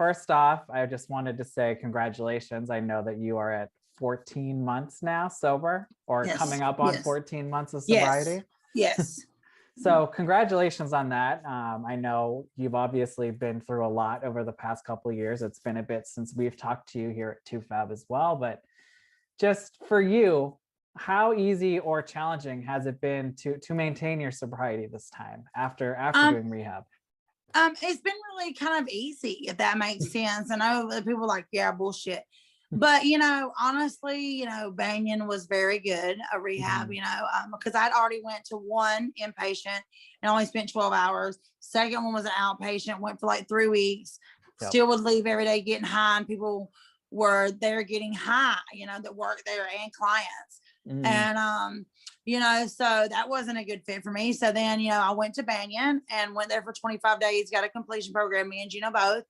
first off, I just wanted to say congratulations. I know that you are at 14 months now sober, or coming up on 14 months of sobriety. Yes. So congratulations on that. I know you've obviously been through a lot over the past couple of years. It's been a bit since we've talked to you here at 2Fab as well, but just for you, how easy or challenging has it been to maintain your sobriety this time after doing rehab? It's been really kind of easy, if that makes sense. I know that people are like, yeah, bullshit. But, honestly, Banyan was very good, a rehab, because I'd already went to one inpatient and only spent 12 hours. Second one was an outpatient, went for like 3 weeks, still would leave every day getting high, and people were there getting high, that work there, and clients. And, so that wasn't a good fit for me. So then, I went to Banyan and went there for 25 days, got a completion program. Me and Geno both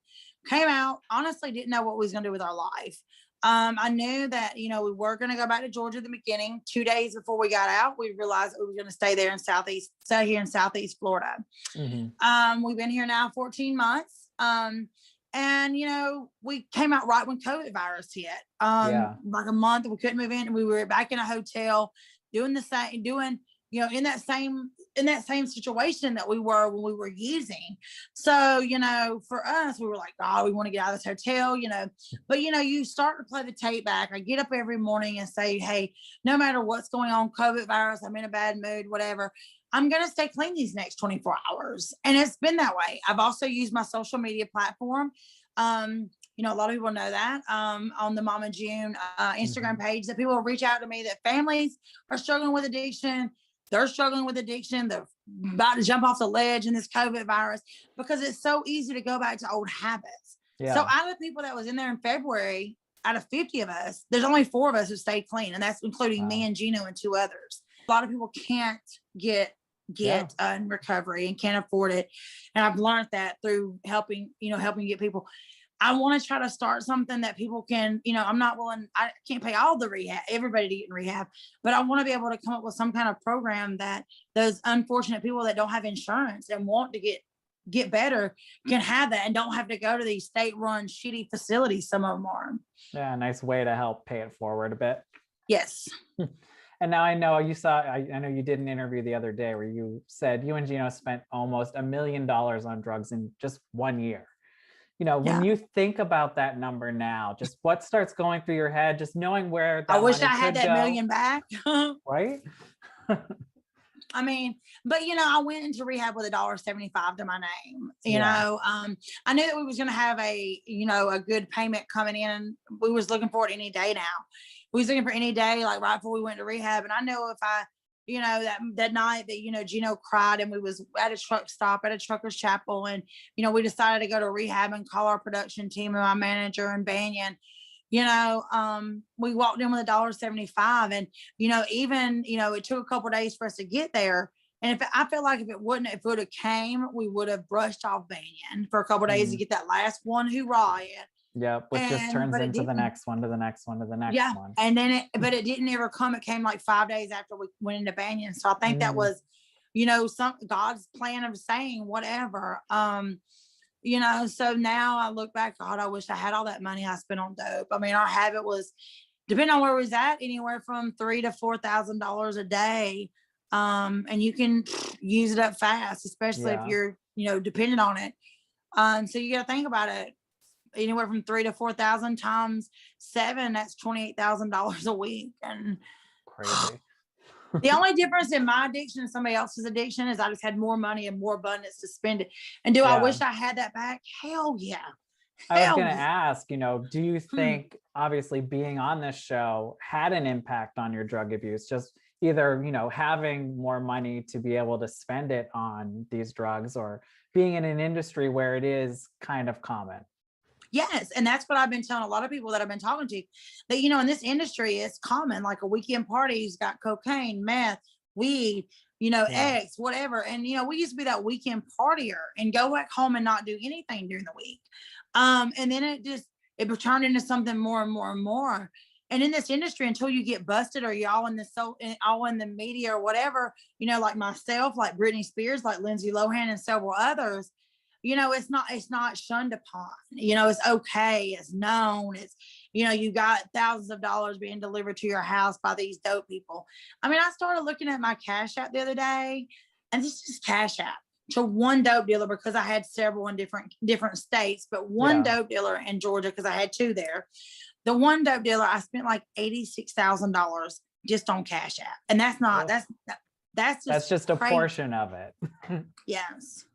came out, honestly, didn't know what we was going to do with our life. I knew that, we were going to go back to Georgia at the beginning. 2 days before we got out, we realized we were going to stay there in Southeast Florida. We've been here now 14 months. And, we came out right when COVID virus hit, like a month, we couldn't move in, and we were back in a hotel doing in that same situation that we were when we were using. So, for us, we were like, oh, we want to get out of this hotel, but, you start to play the tape back. I get up every morning and say, hey, no matter what's going on, COVID virus, I'm in a bad mood, whatever, I'm going to stay clean these next 24 hours. And it's been that way. I've also used my social media platform. A lot of people know that on the Mama June Instagram page, that people will reach out to me, that families are struggling with addiction. They're struggling with addiction. They're about to jump off the ledge in this COVID virus, because it's so easy to go back to old habits. So out of the people that was in there in February, out of 50 of us, there's only 4 of us who stayed clean. And that's including me and Geno and 2 others. A lot of people can't get in recovery and can't afford it. And I've learned that through helping get people. I want to try to start something that people can, I can't pay all the rehab, everybody to get in rehab, but I want to be able to come up with some kind of program that those unfortunate people that don't have insurance and want to get better can have that, and don't have to go to these state-run shitty facilities. Some of them are. Yeah, a nice way to help pay it forward a bit. Yes. And now I know I know you did an interview the other day where you said you and Geno spent almost $1 million on drugs in just 1 year. When you think about that number now, just what starts going through your head, just knowing where that I wish I had that million back. Right? I mean, but I went into rehab with $1.75 to my name. I knew that we was going to have a good payment coming in. We was looking for it any day now. We was looking for any day, like right before we went to rehab. And I know if I, that night that, Geno cried, and we was at a truck stop at a trucker's chapel, and, we decided to go to rehab and call our production team and my manager and Banyan. We walked in with $1.75, and, even, it took a couple of days for us to get there. And I feel like if it would have came, we would have brushed off Banyan for a couple of days to get that last one hoorah in. Yep, which just turns into the next one to the next one to the next one. And then but it didn't ever come. It came like 5 days after we went into Banyan. So I think that was, some God's plan of saying whatever. So now I look back, God, I wish I had all that money I spent on dope. I mean, our habit was, depending on where we was at, anywhere from $3,000 to $4,000 a day. And you can use it up fast, especially if you're, dependent on it. So you got to think about it. Anywhere from 3,000 to 4,000 times 7, that's $28,000 a week. And crazy. The only difference in my addiction and somebody else's addiction is I just had more money and more abundance to spend it. And I wish I had that back? Hell yeah. I was going to ask, do you think obviously being on this show had an impact on your drug abuse? Just either, having more money to be able to spend it on these drugs, or being in an industry where it is kind of common? Yes. And that's what I've been telling a lot of people that I've been talking to, that, in this industry, it's common, like a weekend party's got cocaine, meth, weed, X, whatever. And, we used to be that weekend partier and go back home and not do anything during the week. And then it turned into something more and more and more. And in this industry, until you get busted, or you're all in the media or whatever, like myself, like Britney Spears, like Lindsay Lohan, and several others, it's not shunned upon. It's okay. It's known. It's, you got thousands of dollars being delivered to your house by these dope people. I mean, I started looking at my Cash App the other day, and this is Cash App to one dope dealer, because I had several in different states, but one dope dealer in Georgia, because I had two there. The one dope dealer, I spent like $86,000 just on Cash App, and that's not that's just a portion of it. Yes.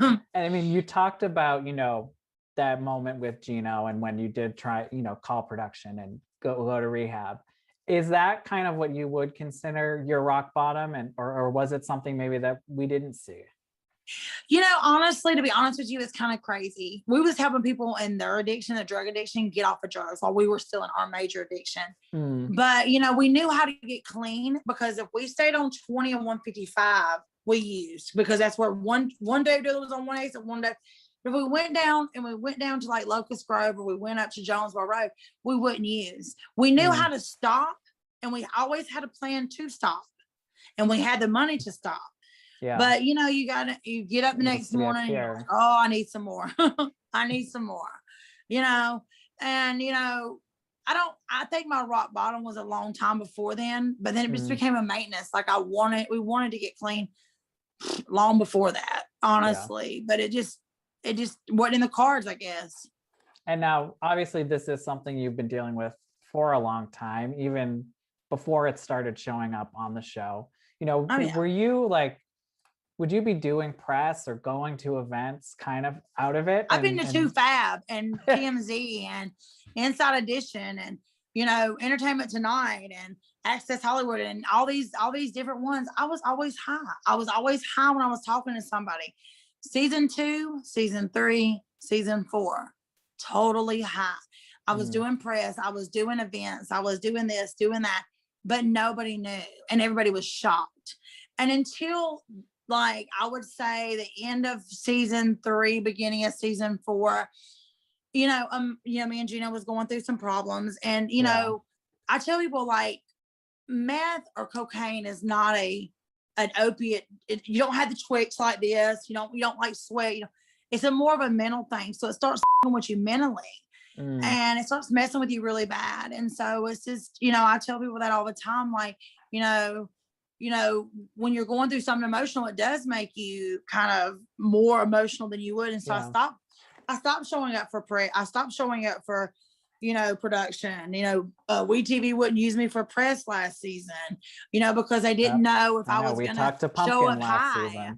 And I mean, you talked about that moment with Geno, and when you did try call production and go to rehab. Is that kind of what you would consider your rock bottom, and or was it something maybe that we didn't see? Honestly, to be honest with you, it's kind of crazy. We was helping people in their addiction, their drug addiction, get off of drugs while we were still in our major addiction. But, we knew how to get clean, because if we stayed on 20 and 155, we used, because that's where one day dealer was on 1/8 and one day. If we went down to like Locust Grove, or we went up to Jonesboro Road, we wouldn't use. We knew how to stop, and we always had a plan to stop, and we had the money to stop. Yeah. But you get up the next morning and you're like, oh, I need some more. I need some more, and I think my rock bottom was a long time before then, but then it just became a maintenance. Like we wanted to get clean long before that, honestly, but it just wasn't in the cards, I guess. And now, obviously, this is something you've been dealing with for a long time, even before it started showing up on the show. Were you like, would you be doing press or going to events kind of out of it? I've been to 2 Fab and TMZ and Inside Edition and, Entertainment Tonight and Access Hollywood and all these different ones. I was always high. I was always high when I was talking to somebody. Season 2, season 3, season 4, totally high. I was doing press. I was doing events. I was doing this, doing that, but nobody knew, and everybody was shocked. And until, like, I would say the end of season 3, beginning of season 4, me and Geno was going through some problems, and I tell people, like, meth or cocaine is not an opiate. You don't have the twitch like this. You don't like sweat. It's a more of a mental thing. So it starts with you mentally, and it starts messing with you really bad. And so it's just, I tell people that all the time, like, when you're going through something emotional, it does make you kind of more emotional than you would. And so I stopped showing up for press. I stopped showing up for, production. We TV wouldn't use me for press last season, because they didn't know if I was going to show up high.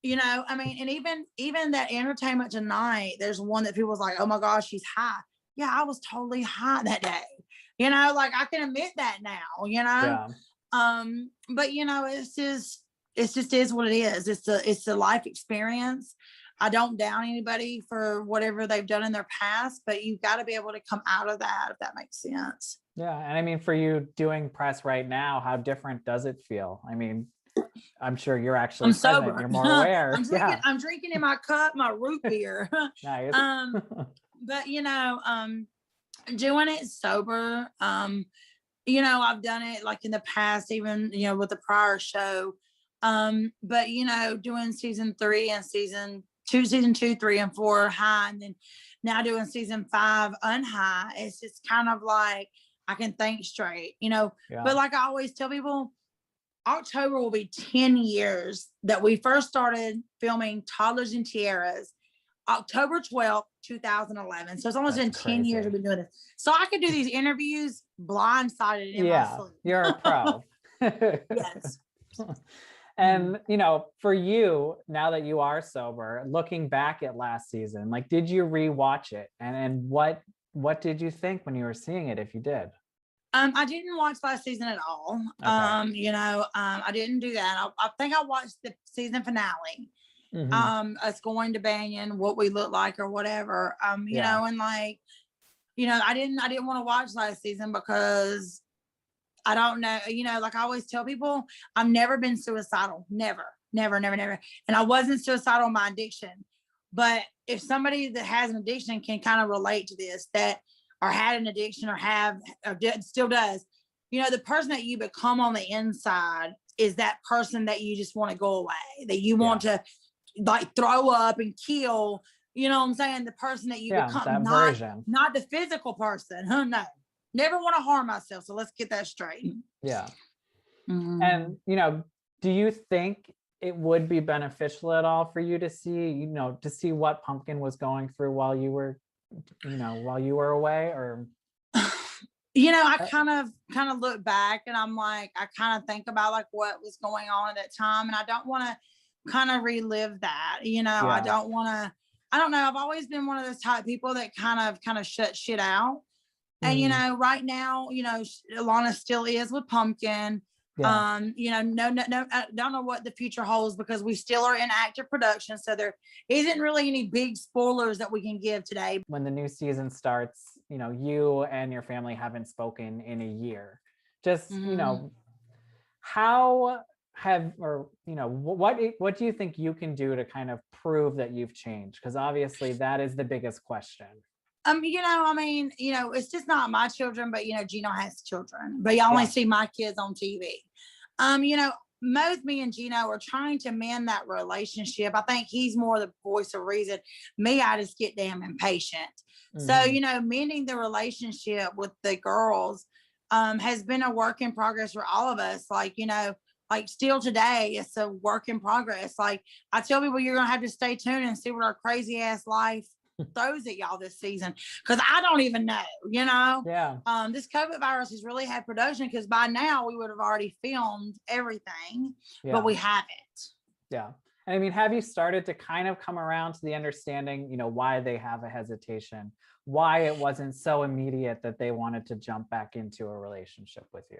I mean, and even that Entertainment Tonight, there's one that people was like, oh my gosh, she's high. Yeah, I was totally high that day. Like, I can admit that now, but it's just is what it is. It's a life experience. I don't down anybody for whatever they've done in their past, but you've got to be able to come out of that, if that makes sense. Yeah. And I mean, for you doing press right now, how different does it feel? I mean, I'm sure you're actually I'm sober. You're more aware. I'm drinking in my cup, my root beer. Nice. But doing it sober, I've done it like in the past, even, with the prior show. But doing season 3 and season 2, 3, and 4 high, and then now doing season 5 unhigh, it's just kind of like I can think straight, But like I always tell people, October will be 10 years that we first started filming Toddlers and Tiaras, October 12th, 2011. So it's almost been 10 years we've been doing this. So I could do these interviews blindsided in my sleep. You're a pro. Yes. And, for you, now that you are sober, looking back at last season, like, did you rewatch it? And what did you think when you were seeing it, if you did? I didn't watch last season at all. Okay. I didn't do that. I think I watched the season finale. Us going to Banyan, what we look like or whatever. And like, I didn't want to watch last season because I don't know, like I always tell people, I've never been suicidal. Never. And I wasn't suicidal in my addiction. But if somebody that has an addiction can kind of relate to this, that or had an addiction or still does, the person that you become on the inside is that person that you just want to go away, that you want to like throw up and kill, you know what I'm saying, the person that you become, that not version. not the physical person. No, never want to harm myself. So let's get that straight. Yeah. Mhm. And, do you think it would be beneficial at all for you to see, to see what Pumpkin was going through while you were, while you were away? Or I uh, kind of look back and I'm like, I kind of think about like what was going on at that time, and I don't want to kind of relive that. I yeah. don't want to. I don't know. I've always been one of those type people that kind of shut shit out. And Mhm. right now, Alana still is with Pumpkin. Yeah. No, I don't know what the future holds because we still are in active production. So there isn't really any big spoilers that we can give today. When the new season starts, you and your family haven't spoken in a year. Just, Mhm. how have, or, what do you think you can do to kind of prove that you've changed? Because obviously that is the biggest question. I mean, it's just not my children, but Geno has children, but you only Yeah. see my kids on TV. Most me and Geno are trying to mend that relationship. I think he's more the voice of reason. Me, I just get damn impatient. So, Mhm. mending the relationship with the girls has been a work in progress for all of us. Like still today, it's a work in progress. Like I tell people, you're gonna have to stay tuned and see what our crazy ass life throws at y'all this season, because I don't even know. Yeah. This COVID virus has really had production, because by now we would have already filmed everything, but Yeah. we haven't. Yeah. And I mean, have you started to kind of come around to the understanding, why they have a hesitation, why it wasn't so immediate that they wanted to jump back into a relationship with you?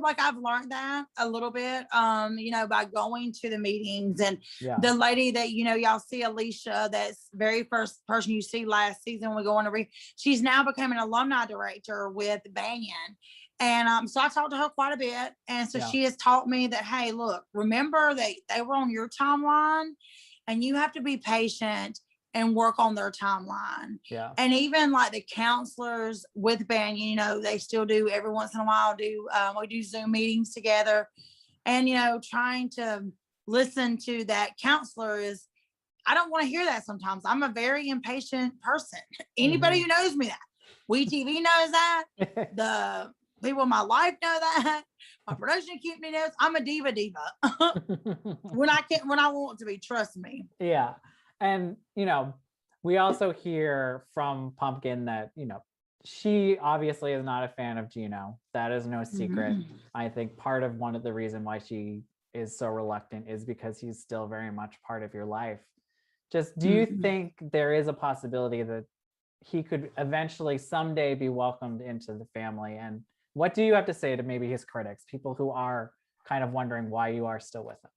Like I've learned that a little bit, by going to the meetings, and Yeah. the lady that, y'all see, Alicia, that's very first person you see last season, we go on to she's now become an alumni director with Banyan. And so I talked to her quite a bit. And so Yeah. she has taught me that, hey, look, remember they were on your timeline, and you have to be patient and work on their timeline. Yeah. And even like the counselors with Banyan, they still do every once in a while we do Zoom meetings together. And trying to listen to that counselor is, I don't want to hear that sometimes. I'm a very impatient person. Anybody Mhm. who knows me, that WeTV knows that. The people in my life know that. My production company knows I'm a diva when I want to be, trust me. Yeah. And, we also hear from Pumpkin that, she obviously is not a fan of Geno. That is no secret. Mhm. I think part of one of the reason why she is so reluctant is because he's still very much part of your life. Just, do you Mhm. think there is a possibility that he could eventually someday be welcomed into the family? And what do you have to say to maybe his critics, people who are kind of wondering why you are still with him?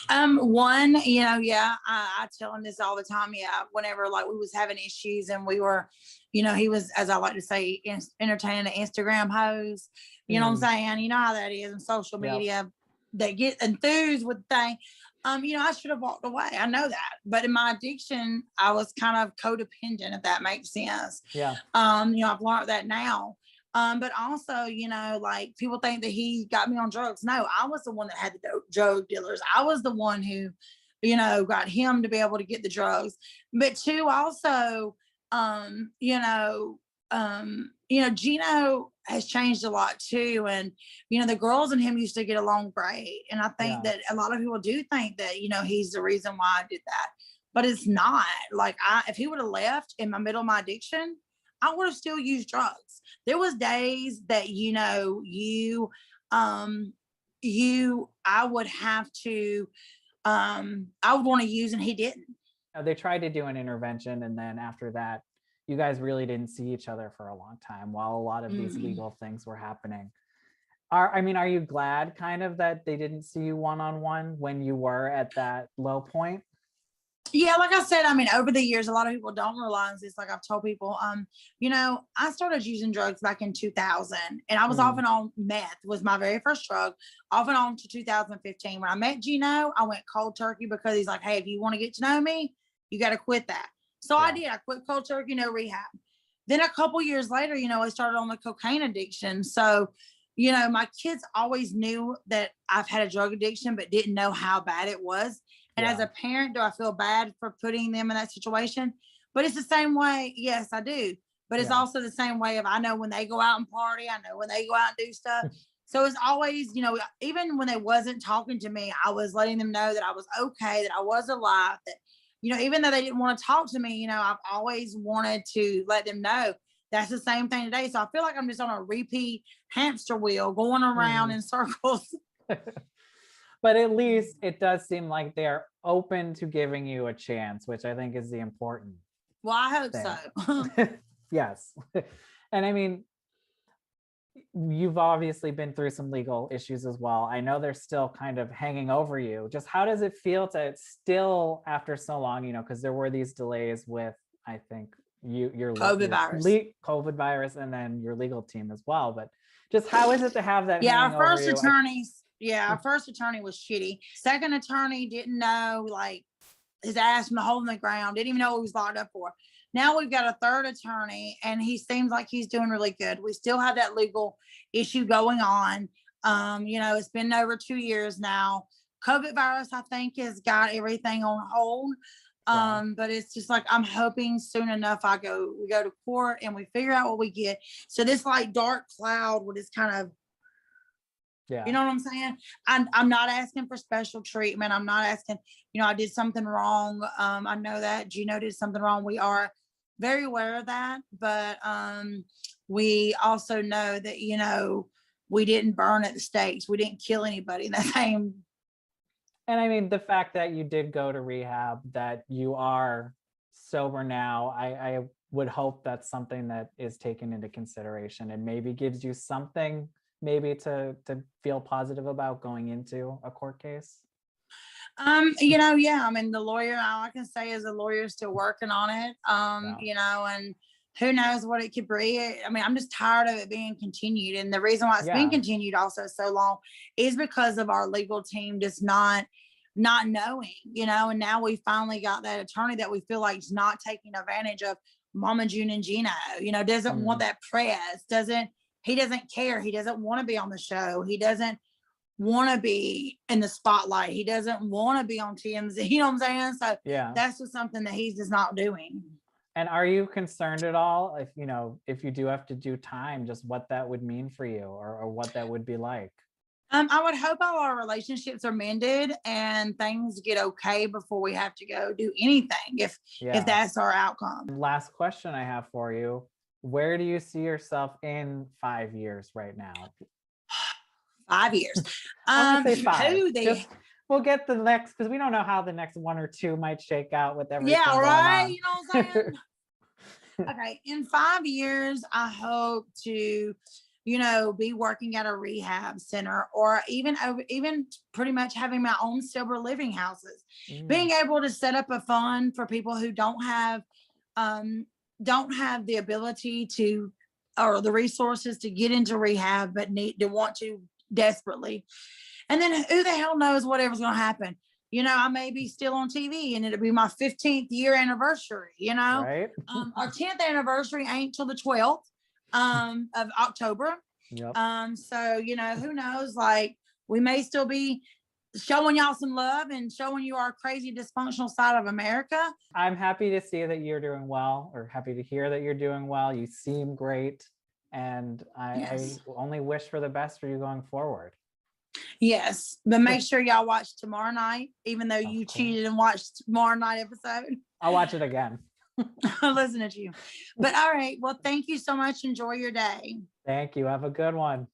One, yeah, I tell him this all the time. Yeah, whenever like we was having issues and we were, he was, as I like to say, entertaining the Instagram hoes. You know what I'm Mhm. saying? You know how that is in social Yep. media. They get enthused with things. I should have walked away. I know that. But in my addiction, I was kind of codependent, if that makes sense. Yeah. I've learned that now. But also, like people think that he got me on drugs. No, I was the one that had the drug dealers. I was the one who, got him to be able to get the drugs. But two, also, Geno has changed a lot too. And, the girls and him used to get along great. And I think Yeah. that a lot of people do think that, he's the reason why I did that. But it's not. Like if he would have left in the middle of my addiction, I would have still used drugs. There was days that I would have to I would want to use, and he didn't. They tried to do an intervention, and then after that, you guys really didn't see each other for a long time while a lot of these Mm. legal things were happening. Are you glad kind of that they didn't see you one-on-one when you were at that low point? Yeah, like I said, I mean, over the years, a lot of people don't realize this. Like I've told people, I started using drugs back in 2000, and I was off Mm, and on. Meth was my very first drug, off and on to 2015. When I met Geno, I went cold turkey because he's like, hey, if you want to get to know me, you got to quit that. So I yeah. did. I quit cold turkey, no rehab. Then a couple years later, I started on the cocaine addiction. So, my kids always knew that I've had a drug addiction, but didn't know how bad it was. And as a parent, do I feel bad for putting them in that situation? But it's the same way. Yes, I do. But it's Yeah. also the same way of I know when they go out and party, I know when they go out and do stuff. So it's always, even when they wasn't talking to me, I was letting them know that I was okay, that I was alive, that, even though they didn't want to talk to me, I've always wanted to let them know that's the same thing today. So I feel like I'm just on a repeat hamster wheel going around in circles. But at least it does seem like they're open to giving you a chance, which I think is the important Well, I hope thing. so. Yes. And I mean, you've obviously been through some legal issues as well. I know they're still kind of hanging over you. Just how does it feel to still, after so long, because there were these delays with, I think, your COVID virus and then your legal team as well. But just how is it to have that hanging over you? Our first attorney was shitty. Second attorney didn't know, like, his ass from the hole in the ground, didn't even know what he was locked up for. Now we've got a third attorney and he seems like he's doing really good. We still have that legal issue going on. It's been over 2 years now. COVID virus, I think, has got everything on hold. But it's just like, I'm hoping soon enough we go to court and we figure out what we get. So this like dark cloud will just kind of, you know what I'm saying? I'm not asking for special treatment. I'm not asking, I did something wrong. I know that Geno did something wrong. We are very aware of that, but we also know that, we didn't burn at the stakes. We didn't kill anybody in that same. And I mean, the fact that you did go to rehab, that you are sober now, I would hope that's something that is taken into consideration and maybe gives you something maybe to feel positive about going into a court case. I mean, the lawyer, all I can say is the lawyer's still working on it. And who knows what it could be. I mean, I'm just tired of it being continued. And the reason why it's been continued also so long is because of our legal team just not knowing, and now we finally got that attorney that we feel like is not taking advantage of Mama June and Geno, doesn't want that press, he doesn't care. He doesn't want to be on the show. He doesn't want to be in the spotlight. He doesn't want to be on TMZ. You know what I'm saying? So that's just something that he's just not doing. And are you concerned at all if you do have to do time, just what that would mean for you or what that would be like? I would hope all our relationships are mended and things get okay before we have to go do anything, if that's our outcome. Last question I have for you. Where do you see yourself in 5 years right now? 5 years. I'm gonna say 5. We'll get the next, because we don't know how the next 1 or 2 might shake out with everything. Yeah, right. On. You know what I'm saying? Okay. In 5 years, I hope to, be working at a rehab center or even pretty much having my own sober living houses, being able to set up a fund for people who don't have the ability to, or the resources to get into rehab, but want to desperately. And then who the hell knows whatever's going to happen. I may be still on TV and it'll be my 15th year anniversary, Right. Our 10th anniversary ain't till the 12th of October. Yep. So, who knows, like we may still be showing y'all some love and showing you our crazy dysfunctional side of America. I'm happy to see that you're doing well, or happy to hear that you're doing well. You seem great. And I only wish for the best for you going forward. Yes, but make sure y'all watch tomorrow night, even though you cheated and watched tomorrow night episode. I'll watch it again. Listen to you. But all right. Well, thank you so much. Enjoy your day. Thank you. Have a good one.